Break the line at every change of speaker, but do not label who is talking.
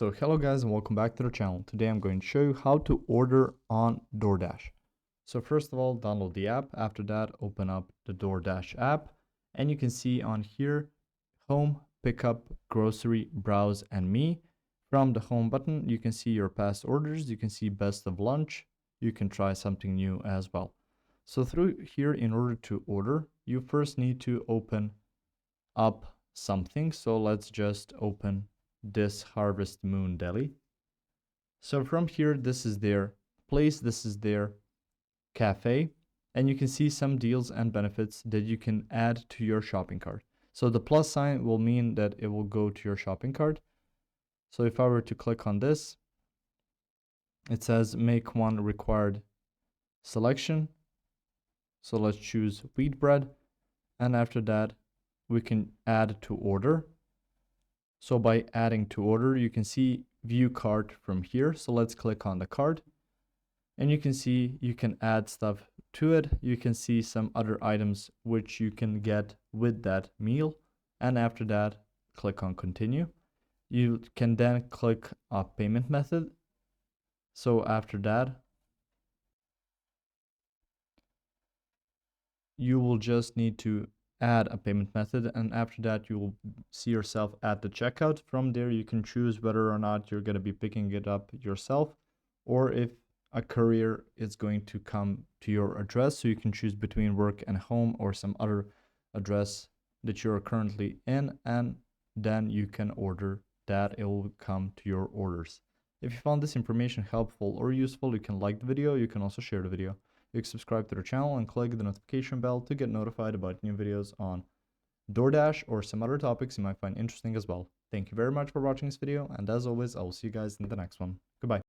So hello guys and welcome back to the channel. Today I'm going to show you how to order on DoorDash. So first of all, download the app. After that, open up the DoorDash app and you can see on here, home, pickup, grocery, browse and me. From the home button, you can see your past orders. You can see best of lunch. You can try something new as well. So through here, in order to order, you first need to open up something. So let's just open this Harvest Moon Deli. So from here, this is their place, this is their cafe, and you can see some deals and benefits that you can add to your shopping cart. So the plus sign will mean that it will go to your shopping cart. So if I were to click on this, it says make one required selection. So let's choose wheat bread, and after that we can add to order. So by adding to order, you can see view cart from here. So let's click on the cart and you can see you can add stuff to it. You can see some other items which you can get with that meal. And after that, click on continue. You can then click a payment method. So after that, you will just need to add a payment method, and after that you will see yourself at the checkout. From there you can choose whether or not you're going to be picking it up yourself or if a courier is going to come to your address. So you can choose between work and home or some other address that you're currently in, and then you can order that. It will come to your orders. If you found this information helpful or useful, you can like the video. You can also share the video. You can subscribe to the channel and click the notification bell to get notified about new videos on DoorDash or some other topics you might find interesting as well. Thank you very much for watching this video, and as always, I will see you guys in the next one. Goodbye.